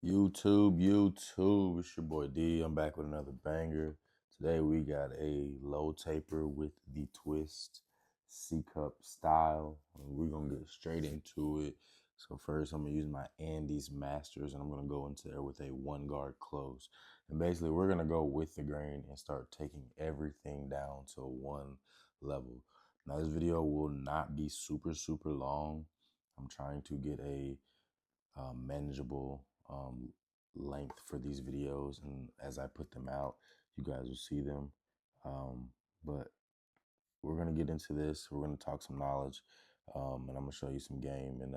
YouTube, it's your boy D. I'm back with another banger. Today we got a low taper with the twist C cup style. And we're gonna get straight into it. So first I'm gonna use my Andes Masters and I'm gonna go into there with a one guard close. And basically we're gonna go with the grain and start taking everything down to one level. Now this video will not be super long. I'm trying to get a manageable length for these videos, and as I put them out you guys will see them, but we're gonna get into this. We're gonna talk some knowledge, and I'm gonna show you some game, and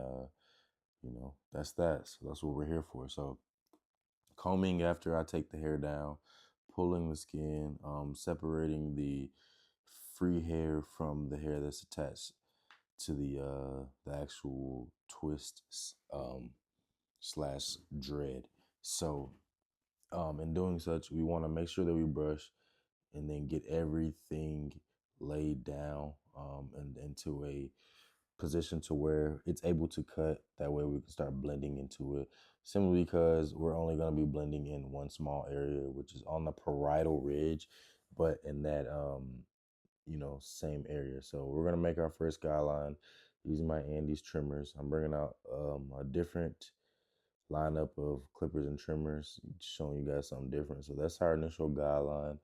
that's that. So that's what we're here for. So combing after I take the hair down, pulling the skin, separating the free hair from the hair that's attached to the actual twist slash dread. So in doing such, we want to make sure that we brush and then get everything laid down and into a position to where it's able to cut. That way we can start blending into it. Simply because we're only going to be blending in one small area, which is on the parietal ridge, but in that same area. So we're going to make our first guideline using my Andes trimmers. I'm bringing out a different lineup of clippers and trimmers, showing you guys something different. So that's our initial guideline.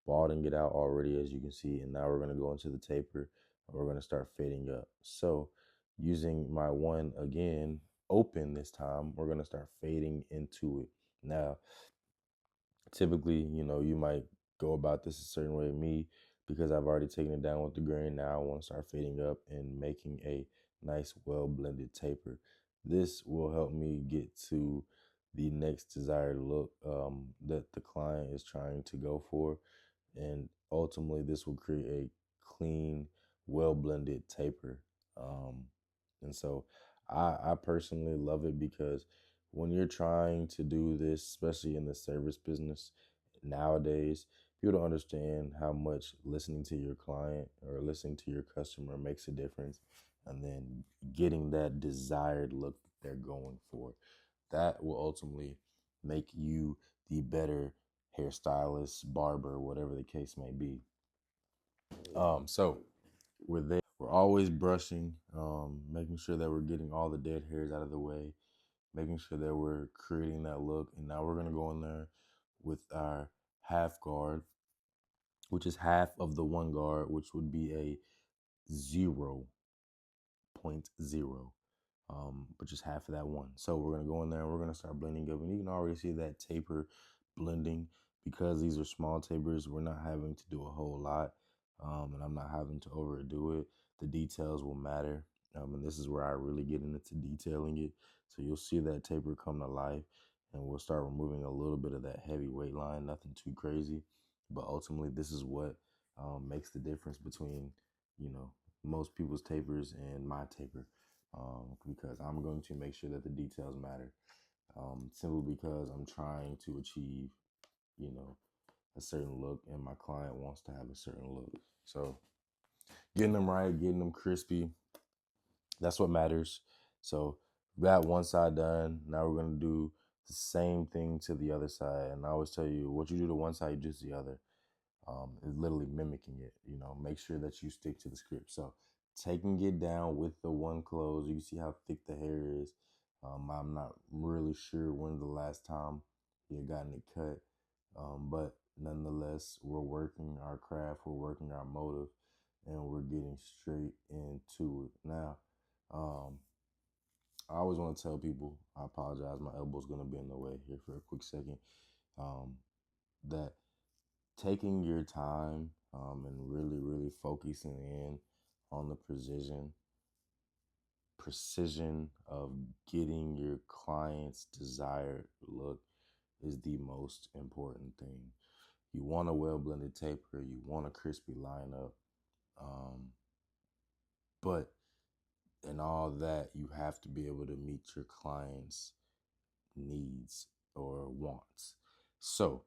Balding it out already, as you can see, and now we're going to go into the taper and we're going to start fading up. So using my one again open this time, we're going to start fading into it. Now typically, you might go about this a certain way. Me, because I've already taken it down with the grain, now I want to start fading up and making a nice, well blended taper. This will help me get to the next desired look that the client is trying to go for. And ultimately, this will create a clean, well blended taper. Um, and so I personally love it because when you're trying to do this, especially in the service business nowadays, people don't understand how much listening to your client or listening to your customer makes a difference. And then getting that desired look that they're going for, that will ultimately make you the better hairstylist, barber, whatever the case may be. So we're there. We're always brushing, making sure that we're getting all the dead hairs out of the way, making sure that we're creating that look. And now we're gonna go in there with our half guard, which is half of the one guard, which would be a 0.0, which is half of that one. So we're gonna go in there and we're gonna start blending up, and you can already see that taper blending. Because these are small tapers, we're not having to do a whole lot, and I'm not having to overdo it. The details will matter, and this is where I really get into detailing it. So you'll see that taper come to life, and we'll start removing a little bit of that heavyweight line, nothing too crazy, but ultimately this is what makes the difference between you know most people's tapers and my taper, because I'm going to make sure that the details matter, simply because I'm trying to achieve, you know, a certain look, and my client wants to have a certain look. So getting them right, getting them crispy, that's what matters. So we got one side done. Now we're gonna do the same thing to the other side. And I always tell you, what you do to one side, you do to the other. Is literally mimicking it. Make sure that you stick to the script. So taking it down with the one close, you can see how thick the hair is. I'm not really sure when the last time you had gotten it cut, but nonetheless, we're working our craft, we're working our motive, and we're getting straight into it. Now, um, I always want to tell people, I apologize, my elbow's going to be in the way here for a quick second, um, that taking your time and really focusing in on the precision of getting your client's desired look is the most important thing. You want a well blended taper, you want a crispy lineup, um, but in all that, you have to be able to meet your client's needs or wants. So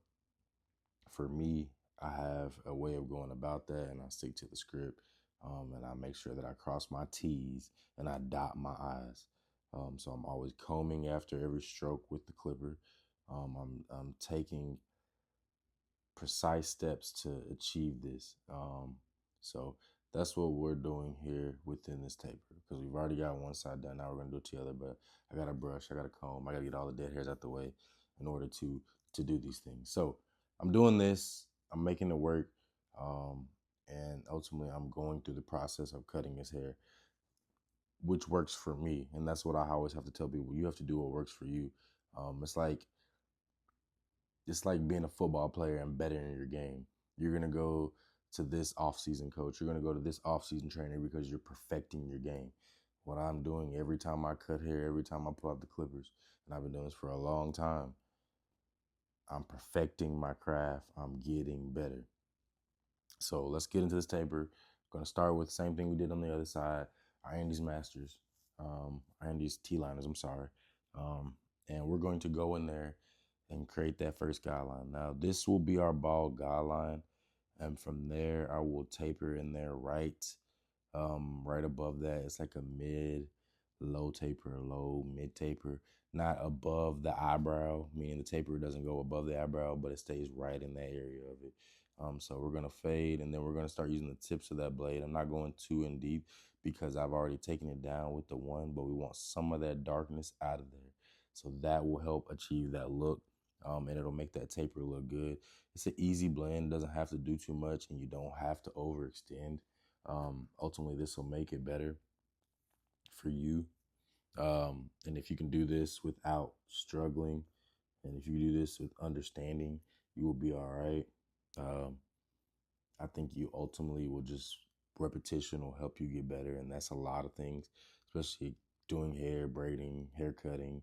for me, I have a way of going about that, and I stick to the script, and I make sure that I cross my T's and I dot my I's. So I'm always combing after every stroke with the clipper. I'm taking precise steps to achieve this. So that's what we're doing here within this taper, because we've already got one side done. Now we're gonna do it to the other, but I got a brush, I got a comb, I gotta get all the dead hairs out the way in order to do these things. So I'm doing this, I'm making it work, and ultimately I'm going through the process of cutting his hair, which works for me. And that's what I always have to tell people: you have to do what works for you. It's like being a football player and bettering your game. You're gonna go to this off-season coach. You're gonna go to this off-season trainer because you're perfecting your game. What I'm doing every time I cut hair, every time I pull out the clippers, and I've been doing this for a long time, I'm perfecting my craft. I'm getting better. So let's get into this taper. I'm gonna start with the same thing we did on the other side. Iron these masters, iron these T-liners. I'm sorry, and we're going to go in there and create that first guideline. Now this will be our bald guideline, and from there I will taper in there right above that. It's like a low taper, low mid taper, not above the eyebrow, meaning the taper doesn't go above the eyebrow, but it stays right in that area of it. So we're gonna fade, and then we're gonna start using the tips of that blade. I'm not going too in deep because I've already taken it down with the one, but we want some of that darkness out of there. So that will help achieve that look, and it'll make that taper look good. It's an easy blend, doesn't have to do too much, and you don't have to overextend. Ultimately, this will make it better for you. And if you can do this without struggling, and if you do this with understanding, you will be all right. Um, I think you ultimately will just repetition will help you get better, and that's a lot of things, especially doing hair, braiding, hair cutting,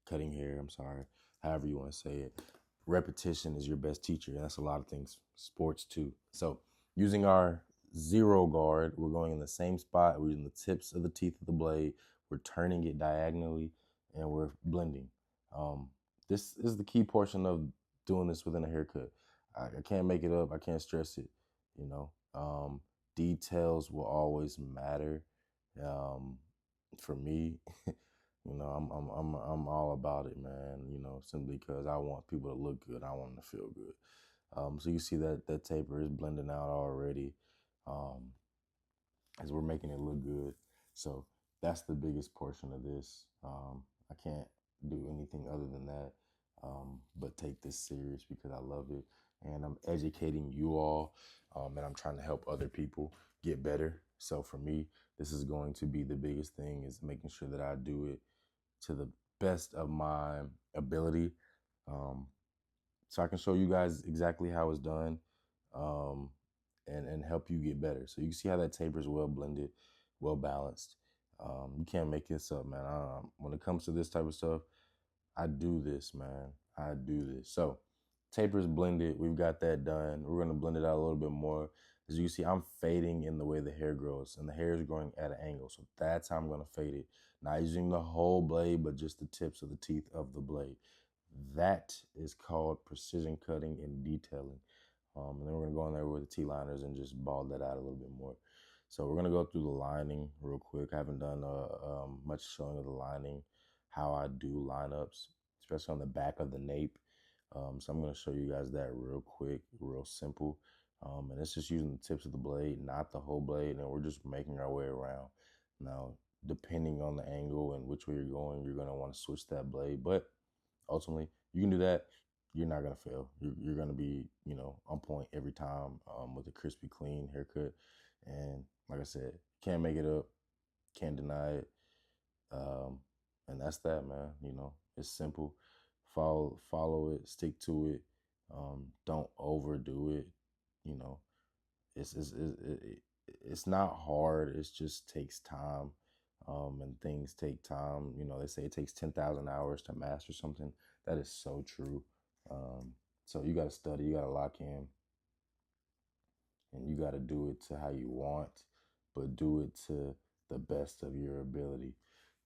cutting hair. I'm sorry, however you want to say it. Repetition is your best teacher, and that's a lot of things. Sports too. So using our zero guard, we're going in the same spot. We're using the tips of the teeth of the blade. We're turning it diagonally, and we're blending. Um, this is the key portion of doing this within a haircut. I can't make it up. I can't stress it. You know, details will always matter. Um, for me, I'm all about it, man. Simply because I want people to look good. I want them to feel good. So you see that taper is blending out already, um, as we're making it look good. So that's the biggest portion of this. I can't do anything other than that, but take this serious because I love it, and I'm educating you all, and I'm trying to help other people get better. So for me, this is going to be the biggest thing, is making sure that I do it to the best of my ability, um, so I can show you guys exactly how it's done, um, and help you get better. So you can see how that taper is well blended, well balanced. You can't make this up, man. When it comes to this type of stuff, I do this, man. I do this. So taper is blended. We've got that done. We're gonna blend it out a little bit more. As you see, I'm fading in the way the hair grows, and the hair is growing at an angle. So that's how I'm gonna fade it. Not using the whole blade, but just the tips of the teeth of the blade. That is called precision cutting and detailing. And then we're gonna go in there with the T-liners and just bald that out a little bit more. So we're gonna go through the lining real quick. I haven't done much showing of the lining, how I do lineups, especially on the back of the nape. So I'm gonna show you guys that real quick, real simple. And it's just using the tips of the blade, not the whole blade, and we're just making our way around. Now, depending on the angle and which way you're going, you're gonna want to switch that blade, but ultimately, you can do that. You're not gonna fail. You're gonna be, on point every time, with a crispy, clean haircut. And like I said, can't make it up, can't deny it. Um, and that's that, man. It's simple. Follow it, stick to it. Don't overdo it. You know, it's not hard. It just takes time, and things take time. They say it takes 10,000 hours to master something. That is so true. So you got to study, you got to lock in, and you got to do it to how you want, but do it to the best of your ability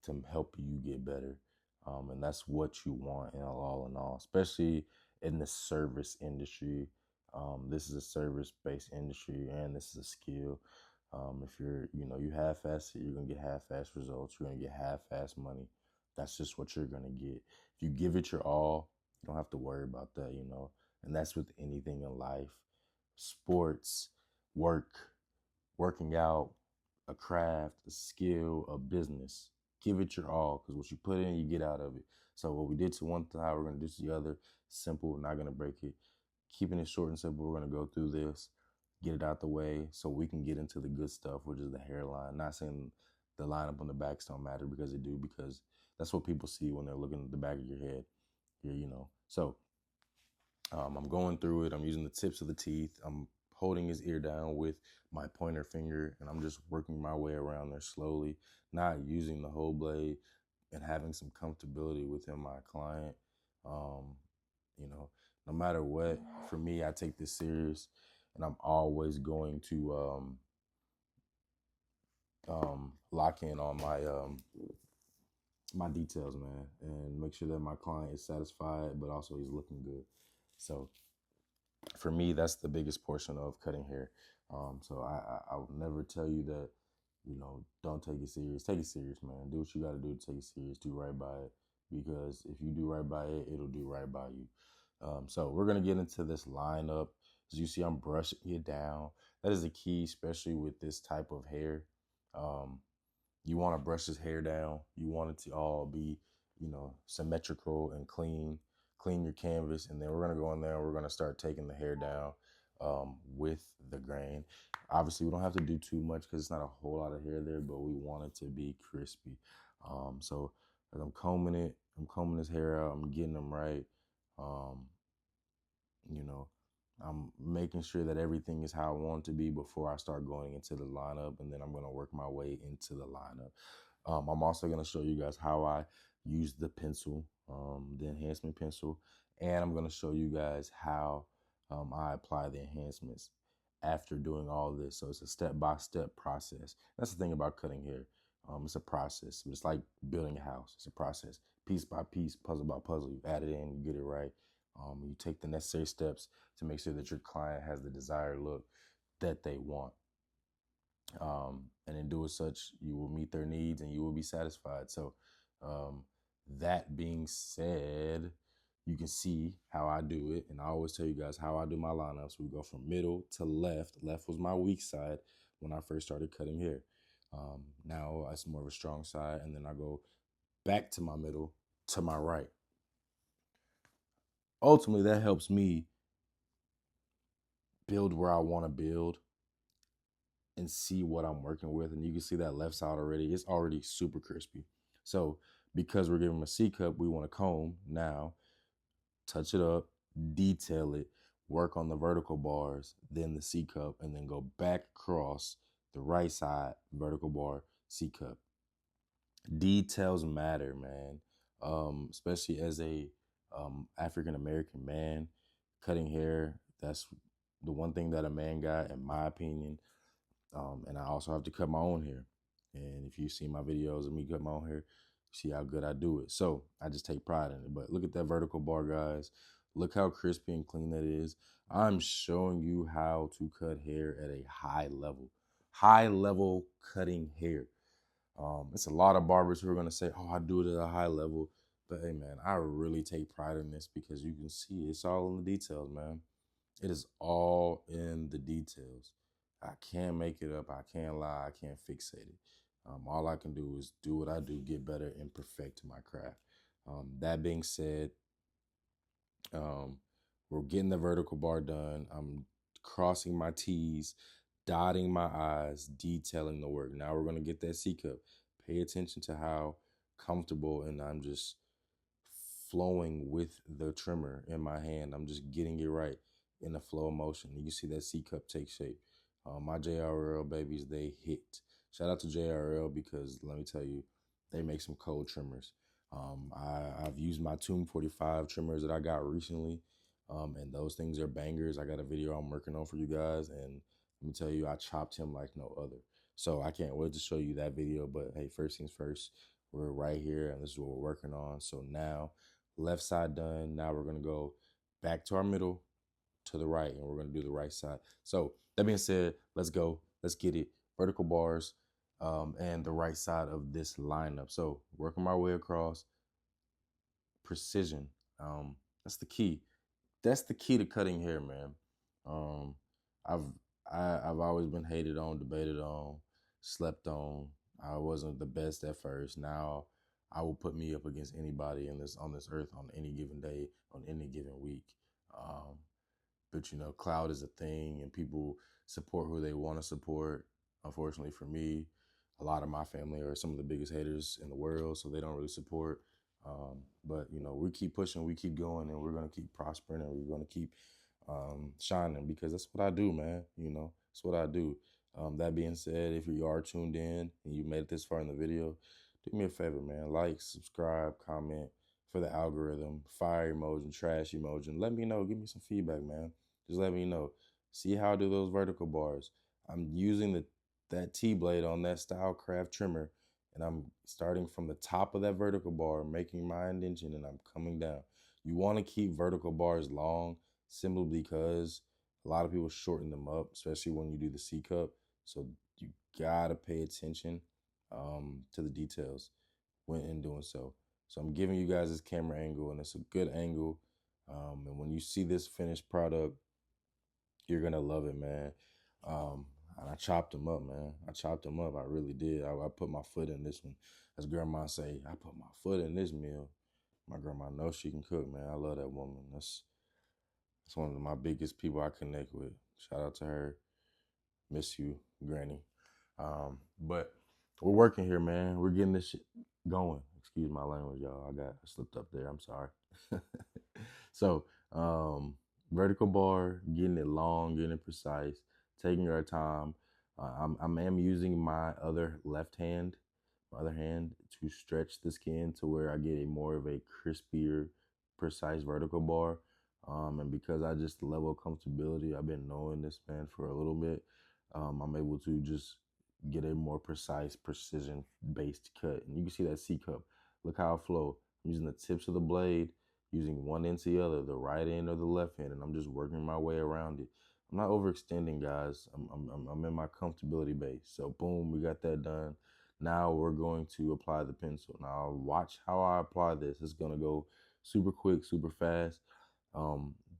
to help you get better. And that's what you want in all, especially in the service industry. This is a service-based industry, and this is a skill. If you half-ass it, you're gonna get half-ass results. You're gonna get half-ass money. That's just what you're gonna get. If you give it your all, you don't have to worry about that, you know. And that's with anything in life, sports, work, working out, a craft, a skill, a business. Give it your all, because what you put in, you get out of it. So what we did to one side, we're gonna do to the other. Simple, we're not gonna break it. Keeping it short and simple, we're gonna go through this, get it out the way, so we can get into the good stuff, which is the hairline. Not saying the lineup on the backs don't matter, because they do, because that's what people see when they're looking at the back of your head. You know. So I'm going through it. I'm using the tips of the teeth. I'm holding his ear down with my pointer finger, and I'm just working my way around there slowly, not using the whole blade, and having some comfortability within my client. Um, you know, no matter what, for me, I take this serious, and I'm always going to lock in on my details, man, and make sure that my client is satisfied, but also he's looking good. So for me, that's the biggest portion of cutting hair. So I would never tell you that, you know, don't take it serious. Take it serious, man. Do what you got to do to take it serious. Do right by it, because if you do right by it, it'll do right by you. So we're gonna get into this lineup. As you see, I'm brushing it down. That is the key, especially with this type of hair. Um, you want to brush his hair down. You want it to all be, you know, symmetrical and clean. Clean your canvas, and then we're gonna go in there and we're gonna start taking the hair down with the grain. Obviously, we don't have to do too much because it's not a whole lot of hair there, but we want it to be crispy. So as I'm combing it, I'm combing his hair out. I'm getting him right. Um, you know, I'm making sure that everything is how I want it to be before I start going into the lineup, and then I'm going to work my way into the lineup. I'm also going to show you guys how I use the pencil, the enhancement pencil, and I'm going to show you guys how I apply the enhancements after doing all this. So it's a step-by-step process. That's the thing about cutting hair. It's a process. It's like building a house. It's a process, piece by piece, puzzle by puzzle. You add it in, you get it right. You take the necessary steps to make sure that your client has the desired look that they want. And in doing such, you will meet their needs and you will be satisfied. So, that being said, you can see how I do it. And I always tell you guys how I do my lineups. We go from middle to left. Left was my weak side when I first started cutting hair. Now it's more of a strong side. And then I go back to my middle to my right. Ultimately, that helps me build where I want to build and see what I'm working with. And you can see that left side already. It's already super crispy. So because we're giving them a C cup, we want to comb now, touch it up, detail it, work on the vertical bars, then the C cup, and then go back across the right side, vertical bar, C cup. Details matter, man. Especially as a African American man, cutting hair, that's the one thing that a man got, in my opinion. And I also have to cut my own hair. And if you see my videos of me cut my own hair, you see how good I do it. So I just take pride in it. But look at that vertical bar, guys. Look how crispy and clean that is. I'm showing you how to cut hair at a high level cutting hair. It's a lot of barbers who are going to say, oh, I do it at a high level. But hey, man, I really take pride in this, because you can see it's all in the details, man. It is all in the details. I can't make it up. I can't lie. I can't fixate it. All I can do is do what I do, get better, and perfect my craft. That being said, um, we're getting the vertical bar done. I'm crossing my T's, dotting my I's, detailing the work. Now we're going to get that C cup. Pay attention to how comfortable, and I'm just flowing with the trimmer in my hand. I'm just getting it right in the flow of motion. You see that C cup take shape. My JRL babies, they hit. Shout out to JRL, because let me tell you, they make some cold trimmers. I've used my Tomb 45 trimmers that I got recently, and those things are bangers. I got a video I'm working on for you guys, and let me tell you, I chopped him like no other. So I can't wait to show you that video. But hey, first things first, we're right here, and this is what we're working on. So now, left side done. Now we're gonna go back to our middle, to the right, and we're gonna do the right side. So that being said, let's go. Let's get it. Vertical bars. and the right side of this lineup. So working my way across, precision. That's the key. That's the key to cutting hair, man. Um, I've I've always been hated on, debated on, slept on. I wasn't the best at first. Now I will put me up against anybody in this on this earth on any given day, on any given week. Um, but you know, cloud is a thing, and people support who they want to support. Unfortunately for me, a lot of my family are some of the biggest haters in the world, so they don't really support. But you know, we keep pushing, we keep going, and we're gonna keep prospering, and we're gonna keep shining because that's what I do, man. You know, that's what I do. That being said, if you are tuned in and you made it this far in the video, do me a favor, man. Like, subscribe, comment for the algorithm, fire emoji, trash emoji, and let me know. Give me some feedback, man. Just let me know. See how I do those vertical bars. I'm using that T-blade on that Stylecraft trimmer, and I'm starting from the top of that vertical bar, making my indentation, and I'm coming down. You want to keep vertical bars long simply because a lot of people shorten them up, especially when you do the C cup. So you gotta pay attention to the details when in doing so. So I'm giving you guys this camera angle, and it's a good angle. And when you see this finished product, you're gonna love it, man. And I chopped them up, man. I chopped them up. I really did. I put my foot in this one. As grandma say, I put my foot in this meal. My grandma knows she can cook, man. I love that woman. That's one of my biggest people I connect with. Shout out to her. Miss you, Granny. But we're working here, man. We're getting this shit going. Excuse my language, y'all. I slipped up there. I'm sorry. So, vertical bar, getting it long, getting it precise, taking your time. I am using my other hand to stretch the skin to where I get a more of a crispier, precise vertical bar. And because I just level of comfortability, I've been knowing this man for a little bit. I'm able to just get a more precise, precision-based cut. And you can see that C cup. Look how I flow. I'm using the tips of the blade, using one end to the other, the right end or the left hand, and I'm just working my way around it. I'm not overextending, guys. I'm in my comfortability base. So boom, we got that done. Now we're going to apply the pencil. Now watch how I apply this. It's gonna go super quick, super fast.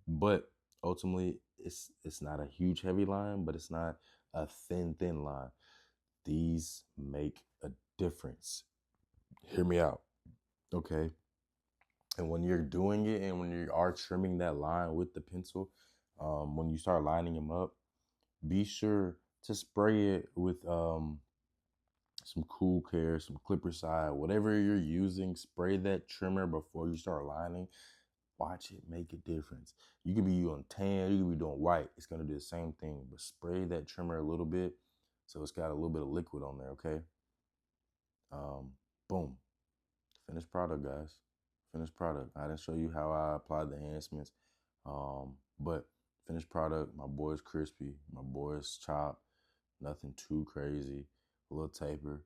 But ultimately, it's not a huge heavy line, but it's not a thin line. These make a difference. Hear me out, okay? And when you're doing it and when you are trimming that line with the pencil, when you start lining them up, be sure to spray it with some Cool Care, some Clipper Side, whatever you're using. Spray that trimmer before you start lining. Watch it make a difference. You could be doing tan, you could be doing white. It's gonna do the same thing, but spray that trimmer a little bit so it's got a little bit of liquid on there, okay? Boom. Finished product, guys. Finished product. I didn't show you how I applied the enhancements, but finished product. My boy's crispy. My boy's chopped. Nothing too crazy. A little taper,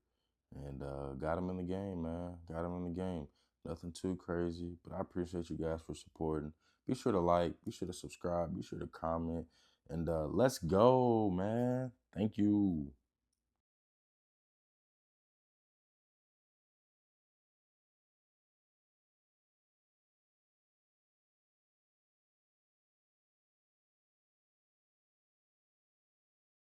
and got him in the game, man. Got him in the game. Nothing too crazy, but I appreciate you guys for supporting. Be sure to like. Be sure to subscribe. Be sure to comment, and let's go, man. Thank you.